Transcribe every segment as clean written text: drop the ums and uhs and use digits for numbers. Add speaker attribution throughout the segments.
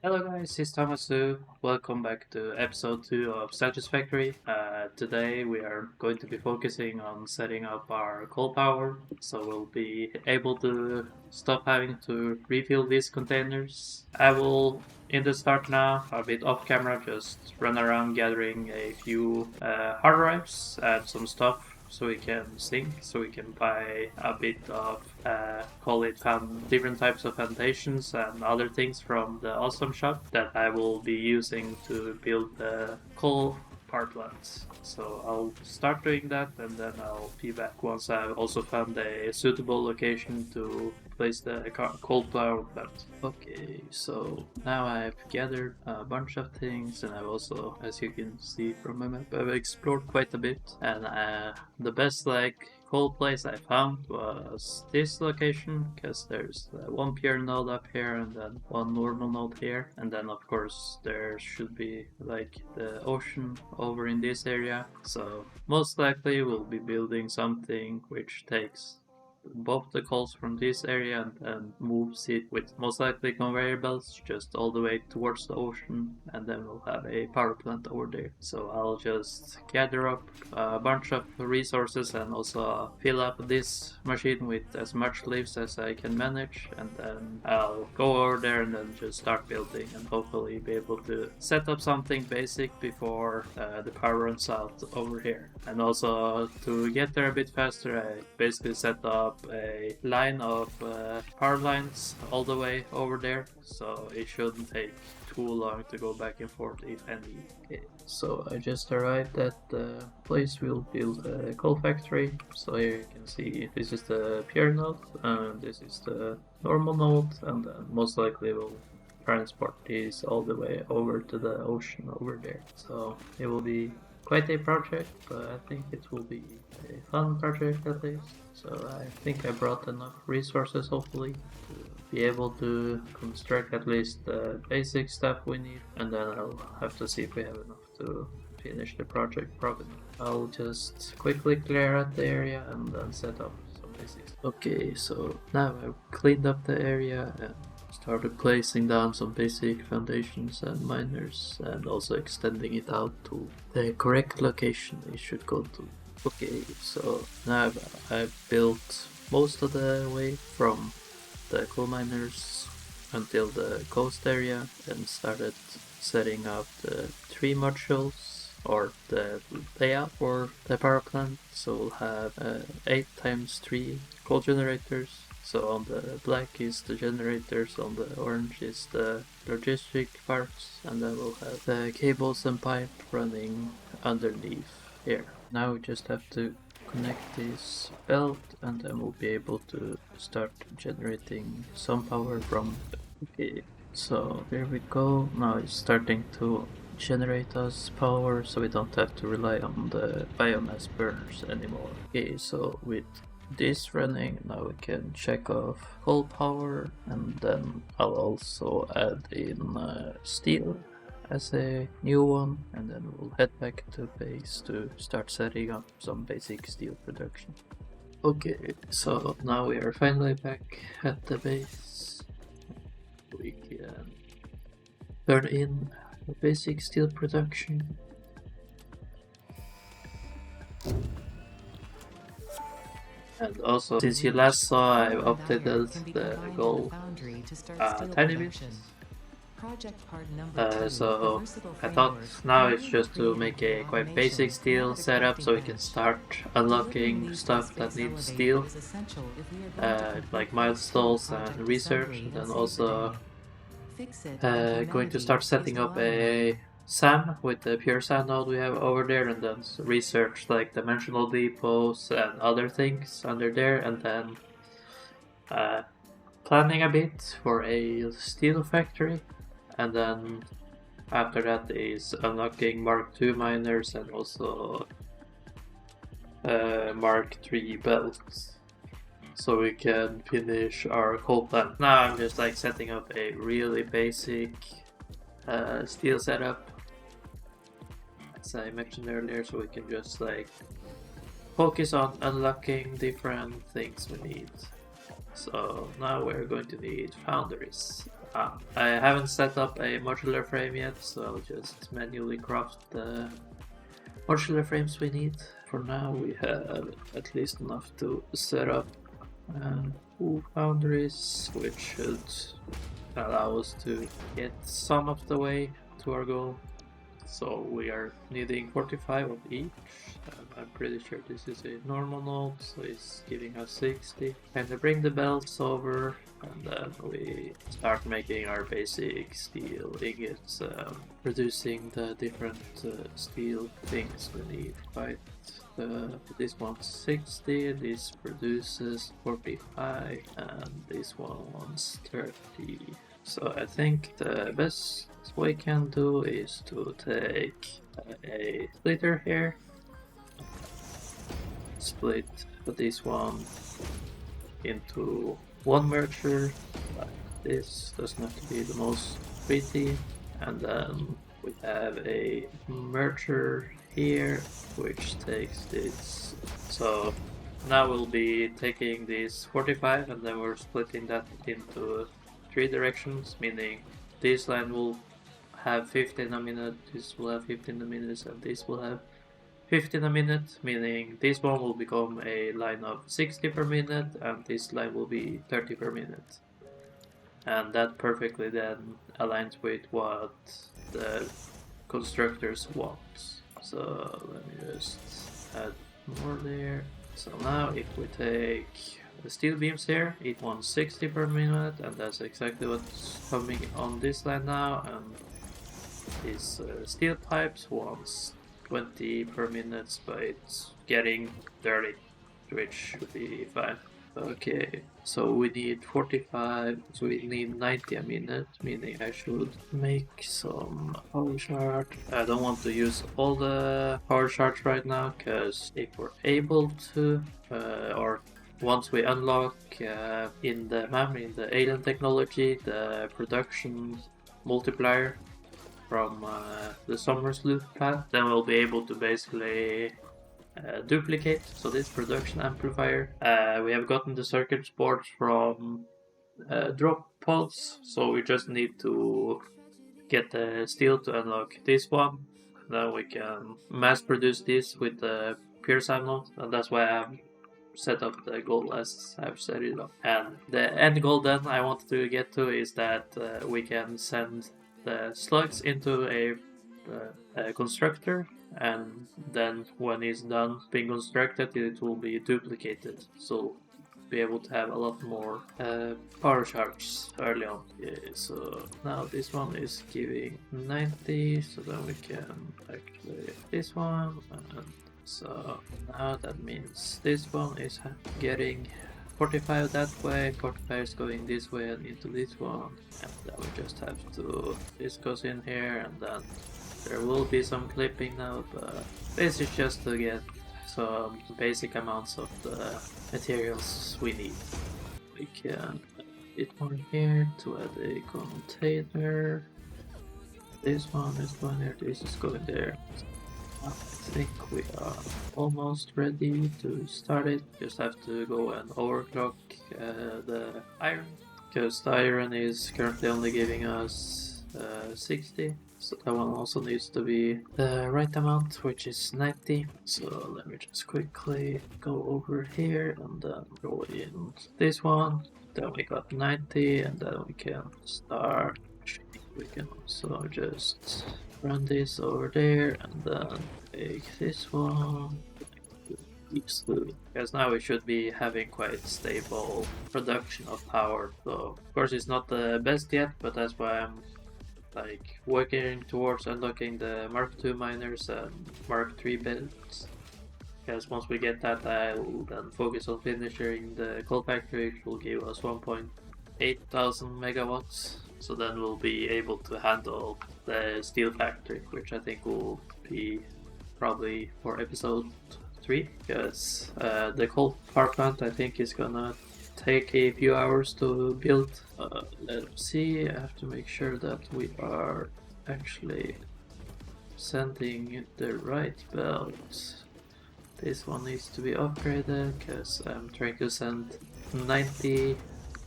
Speaker 1: Hello guys, it's Tomasue. Welcome back to episode 2 of Satisfactory. Today we are going to be focusing on setting up our coal power, so we'll be able to stop having to refill these containers. I will, in the start now, a bit off camera, just run around gathering a few hard drives and some stuff so we can sync, so we can buy a bit of call it different types of foundations and other things from the awesome shop that I will be using to build the coal power plants. So I'll start doing that and then I'll be back once I've also found a suitable location to place the coal power plant. Okay, so now I've gathered a bunch of things and I've also, as you can see from my map, I've explored quite a bit, and the best coal place I found was this location, because there's one pure node up here and then one normal node here, and then of course there should be the ocean over in this area. So most likely we'll be building something which takes both the coals from this area and moves it with most likely conveyor belts just all the way towards the ocean, and then we'll have a power plant over there. So I'll just gather up a bunch of resources and also fill up this machine with as much leaves as I can manage, and then I'll go over there and then just start building and hopefully be able to set up something basic before the power runs out over here. And also to get there a bit faster, I basically set up a line of power lines all the way over there, so it shouldn't take too long to go back and forth if any. Okay, so I just arrived at the place we'll build a coal factory. So here you can see this is the pure node, and this is the normal node, and then most likely we'll transport these all the way over to the ocean over there. So it will be quite a project, but I think it will be a fun project at least. So I think I brought enough resources hopefully to be able to construct at least the basic stuff we need, and then I'll have to see if we have enough to finish the project properly. I'll just quickly clear out the area and then set up some basics. Okay, so now I've cleaned up the area and started placing down some basic foundations and miners, and also extending it out to the correct location it should go to. Okay, so now I've built most of the way from the coal miners until the coast area and started setting up the 3 modules or the layout for the power plant. So we'll have 8 times 3 coal generators. So on the black is the generators, on the orange is the logistic parts, and then we'll have the cables and pipe running underneath here. Now we just have to connect this belt, and then we'll be able to start generating some power from it. Okay, so there we go. Now it's starting to generate us power, so we don't have to rely on the biomass burners anymore. Okay, so with this running, now we can check off coal power, and then I'll also add in steel as a new one, and then we'll head back to base to start setting up some basic steel production. Okay, so now we are finally back at the base. We can turn in the basic steel production. And also, since you last saw, I've updated the goal tiny bit. So I thought now it's just to make a quite basic steel setup so we can start unlocking stuff that needs steel, like milestones and research, and then also going to start setting up a SAM with the pure sand node we have over there, and then research like dimensional depots and other things under there, and then planning a bit for a steel factory, and then after that is unlocking Mark II miners and also Mark III belts, so we can finish our coal plant. Now I'm just setting up a really basic steel setup, as I mentioned earlier, so we can just focus on unlocking different things we need. So now we're going to need foundries. I haven't set up a modular frame yet, so I'll just manually craft the modular frames we need. For now we have at least enough to set up two foundries, which should allow us to get some of the way to our goal. So we are needing 45 of each. I'm pretty sure this is a normal node, so it's giving us 60. And to bring the belts over, and then we start making our basic steel ingots, producing the different steel things we need. Right, this one's 60, this produces 45, and this one wants 30. So I think the best we can do is to take a splitter here, split this one into one merger, like this. Doesn't have to be the most pretty, and then we have a merger here which takes this. So now we'll be taking this 45 and then we're splitting that into 3 directions, meaning this line will have 15 a minute, this will have 15 a minute, and this will have 15 a minute, meaning this one will become a line of 60 per minute and this line will be 30 per minute. And that perfectly then aligns with what the constructors want. So let me just add more there. So now if we take the steel beams here, it wants 60 per minute, and that's exactly what's coming on this line now. And these steel pipes wants 20 per minute, but it's getting 30, which should be fine. Okay, so we need 45, so we need 90 a minute, meaning I should make some power shard. I don't want to use all the power shards right now, because if we're able to, or once we unlock in the map, in the alien technology, the production multiplier from the Summers loop path, then we'll be able to basically duplicate. So this production amplifier, we have gotten the circuit boards from drop pods, so we just need to get the steel to unlock this one. Then we can mass produce this with the pure SAM node, and that's why I have set up the goal as I've set it up. And the end goal then I want to get to is that we can send the slugs into a constructor, and then when it's done being constructed it will be duplicated, so be able to have a lot more power shards early on. Yeah, so now this one is giving 90, so then we can actually this one, and so now that means this one is getting 45 that way, 45 is going this way and into this one, and then we just have to, this goes in here, and then there will be some clipping now, but this is just to get some basic amounts of the materials we need. We can add it one here to add a container. This one is going there, this is going there. I think we are almost ready to start it. Just have to go and overclock the iron, because the iron is currently only giving us 60. So that one also needs to be the right amount, which is 90. So let me just quickly go over here and then go in this one. Then we got 90, and then we can start. We can also just run this over there and then take this one. These two. Because now we should be having quite stable production of power. So of course it's not the best yet, but that's why I'm like working towards unlocking the Mark II miners and Mark III builds. Because once we get that, I'll then focus on finishing the coal factory, which will give us 1.8 thousand megawatts. So then we'll be able to handle the steel factory, which I think will be probably for episode 3, because the coal power plant I think is gonna take a few hours to build. Let's see, I have to make sure that we are actually sending the right belt. This one needs to be upgraded, because I'm trying to send 90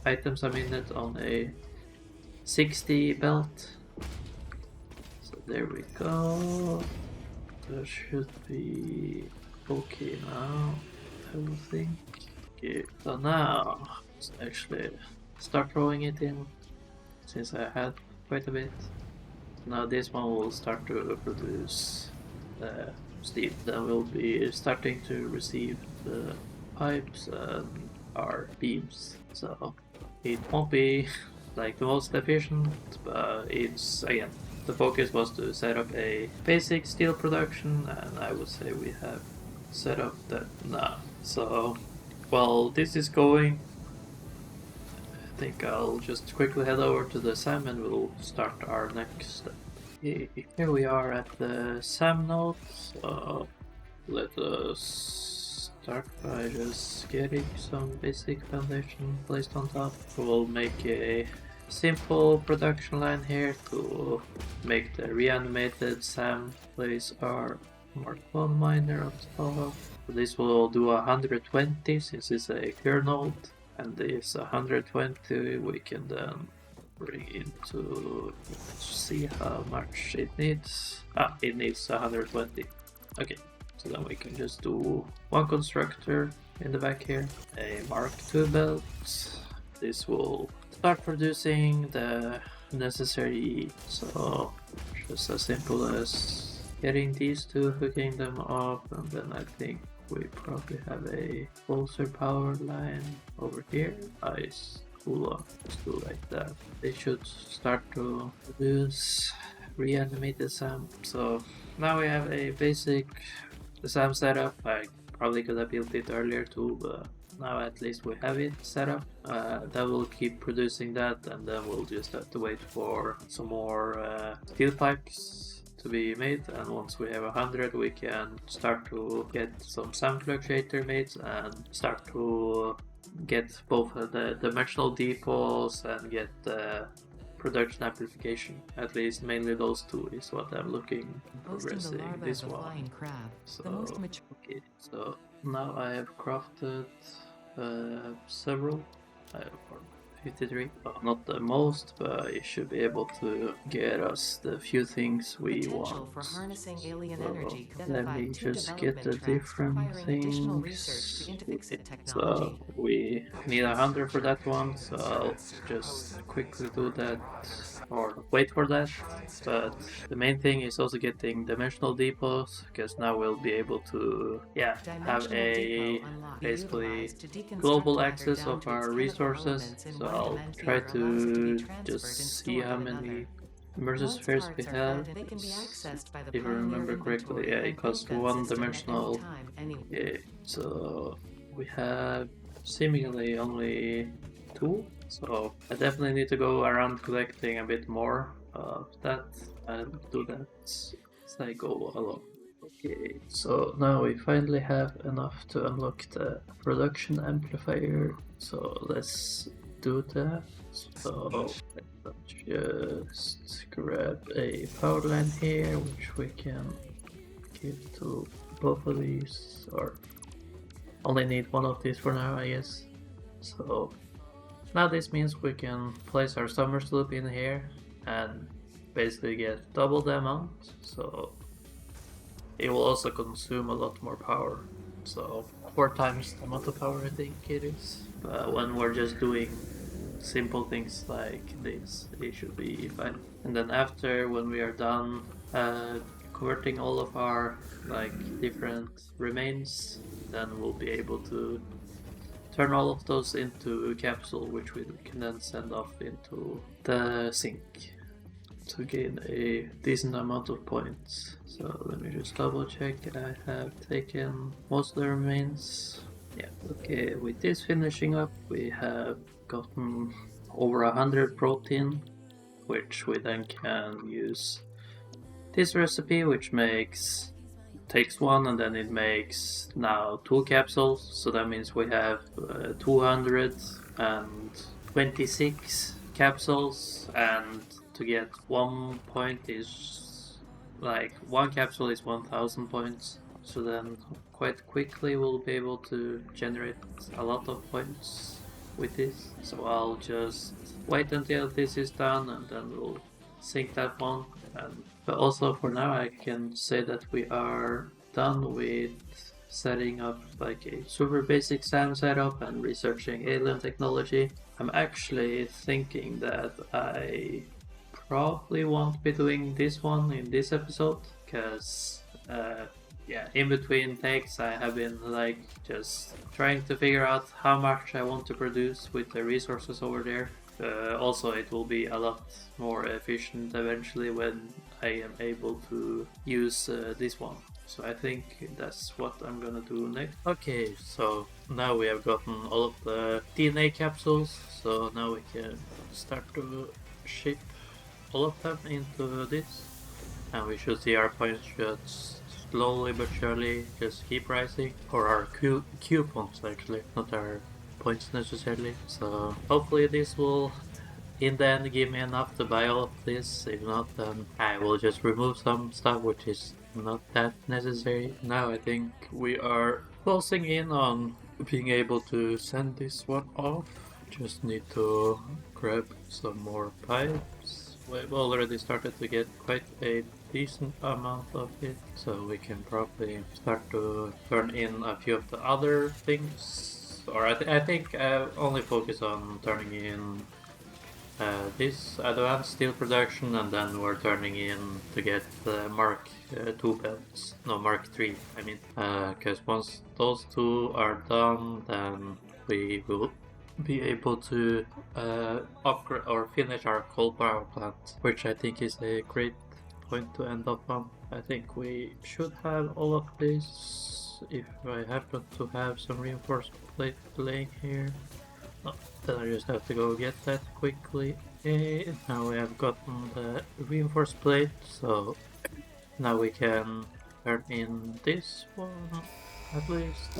Speaker 1: items a minute on a 60 belt. So there we go. That should be okay now, I would think. Okay, so now let's actually start throwing it in, since I had quite a bit. Now this one will start to produce steel. Then we'll be starting to receive the pipes and our beams. So it won't be like the most efficient, but it's, again, the focus was to set up a basic steel production, and I would say we have set up that now. So while this is going, I think I'll just quickly head over to the SAM and we'll start our next step. Okay, here we are at the SAM node, so let us start by just getting some basic foundation placed on top. We'll make a simple production line here to make the reanimated SAM place our Mark 1 miner on top. This will do 120 since it's a pure node, and this 120 we can then bring into, let's see how much it needs. It needs 120. Okay, so then we can just do one constructor in the back here, a Mark II belt. This will start producing the necessary, so just as simple as getting these two, hooking them up, and then I think we probably have a closer power line over here. Nice, cool off, just do like that. They should start to produce reanimated SAM. So now we have a basic SAM setup. I probably could have built it earlier too, but now at least we have it set up. That will keep producing that, and then we'll just have to wait for some more steel pipes to be made, and once we have 100 we can start to get some SAM fluctuator made and start to get both the dimensional depots and get the production amplification. At least mainly those two is what I'm looking progressing this one. So, okay, so now I have crafted several. I have 53. Not the most, but it should be able to get us the few things we want.
Speaker 2: For harnessing alien energy.
Speaker 1: Let me just get the different things. So we need 100 for that one, so I'll just quickly do that or wait for that. But the main thing is also getting dimensional depots, because now we'll be able to have a basically global access of our resources. So I'll try to just see how many immersive spheres we have. If I remember correctly, yeah, it costs one dimensional. Yeah, so we have seemingly only 2. So I definitely need to go around collecting a bit more of that and do that as I go along. Okay, so now we finally have enough to unlock the production amplifier. So let's do that. So let's just grab a power line here, which we can give to both of these, or only need one of these for now, I guess. So now this means we can place our summer sloop in here and basically get double the amount. So it will also consume a lot more power. So 4 times the amount of power I think it is. But when we're just doing simple things like this, it should be fine. And then after, when we are done converting all of our different remains, then we'll be able to turn all of those into a capsule, which we can then send off into the sink to gain a decent amount of points. So let me just double check I have taken most of the remains. Yeah, okay, with this finishing up, we have gotten over 100 protein, which we then can use this recipe, which takes 1 and then it makes now 2 capsules. So that means we have 226 capsules, and to get 1 point is 1 capsule is 1000 points. So then quite quickly we'll be able to generate a lot of points with this. So I'll just wait until this is done and then we'll sync that one. But also for now I can say that we are done with setting up like a super basic SAM setup and researching alien technology. I'm actually thinking that I probably won't be doing this one in this episode because in between takes I have been like just trying to figure out how much I want to produce with the resources over there. Also, it will be a lot more efficient eventually when I am able to use this one. So I think that's what I'm gonna do next. Okay, so now we have gotten all of the DNA capsules, so now we can start to ship all of them into this, and we should see our points just slowly but surely just keep rising, or our coupons actually, not our points necessarily. So hopefully this will in the end give me enough to buy all of this. If not, then I will just remove some stuff which is not that necessary. Now I think we are closing in on being able to send this one off. Just need to grab some more pipes. We've already started to get quite a decent amount of it, so we can probably start to turn in a few of the other things. Or I think I only focus on turning in this advanced steel production, and then we're turning in to get the Mark 2 belts. No, Mark 3, I mean. Because once those two are done, then we will be able to upgrade or finish our coal power plant, which I think is a great point to end up on. I think we should have all of this if I happen to have some reinforced plate laying here. Oh, then I just have to go get that quickly. Okay, now we have gotten the reinforced plate, so now we can turn in this one at least.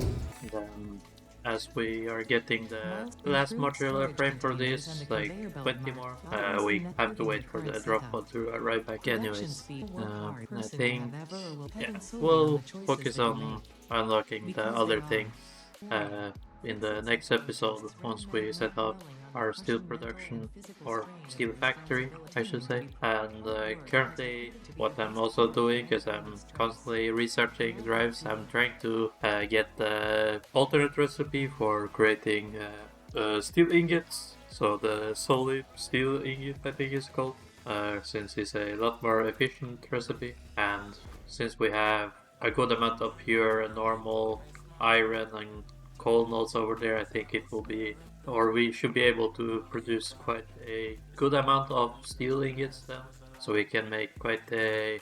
Speaker 1: Then as we are getting the last modular frame for this, like 20 more, we have to wait for the drop pod to arrive back anyways. I think we'll focus on unlocking the other things in the next episode once we set up our steel production, or steel factory I should say. And currently what I'm also doing is I'm constantly researching drives. I'm trying to get the alternate recipe for creating steel ingots, so the solid steel ingot I think is called, since it's a lot more efficient recipe, and since we have a good amount of pure normal iron and coal nodes over there, I think it will be, or we should be able to produce quite a good amount of steel ingots then, so we can make quite a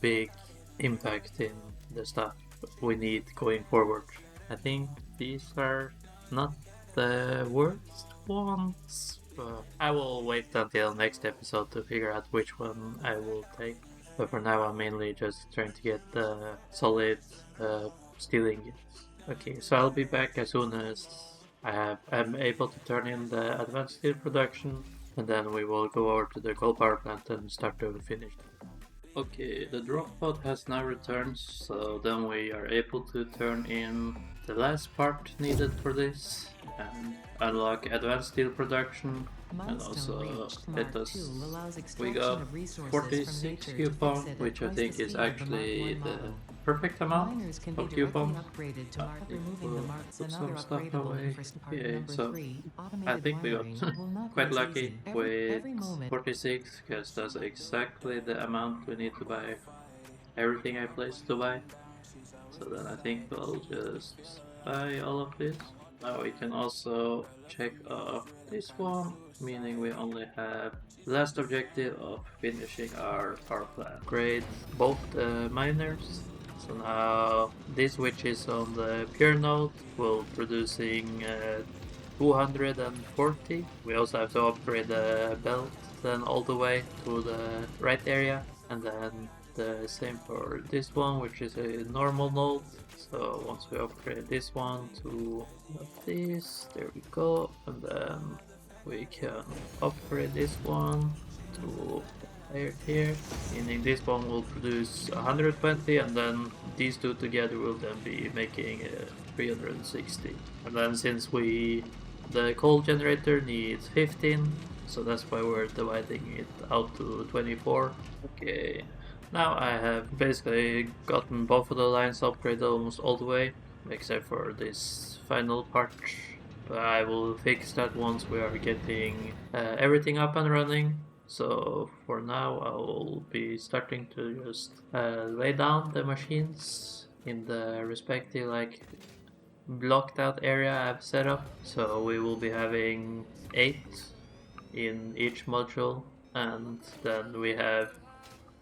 Speaker 1: big impact in the stuff we need going forward. I think these are not the worst ones, but I will wait until next episode to figure out which one I will take. But for now I'm mainly just trying to get the solid steel ingots. Okay, so I'll be back as soon as I'm able to turn in the advanced steel production, and then we will go over to the coal power plant and start to finish. Okay, the drop pod has now returned, so then we are able to turn in the last part needed for this and unlock advanced steel production. And also let us, we got 46 coupon, which I think is actually the perfect amount of coupon. We'll put some stuff away. Yeah, so I think we got quite lucky with 46, because that's exactly the amount we need to buy everything I placed to buy. So then I think we'll just buy all of this. Now we can also check off this one, meaning we only have the last objective of finishing our power plant. Upgrade both the miners. So now this, which is on the pure node, will producing 240. We also have to upgrade the belt then all the way to the right area, and then the same for this one, which is a normal node. So once we upgrade this one to this, there we go, and then we can upgrade this one to here, meaning this one will produce 120, and then these two together will then be making 360. And then since we the coal generator needs 15, so that's why we're dividing it out to 24. Okay, now I have basically gotten both of the lines upgraded almost all the way, except for this final part. But I will fix that once we are getting everything up and running. So for now, I will be starting to just lay down the machines in the respective blocked out area I've set up. So we will be having 8 in each module, and then we have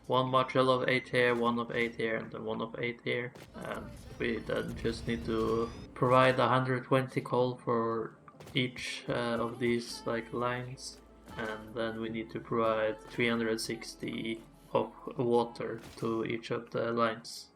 Speaker 1: one module of 8 here, one of 8 here, and then one of 8 here. And we then just need to provide 120 coal for each of these lines, and then we need to provide 360 of water to each of the lines.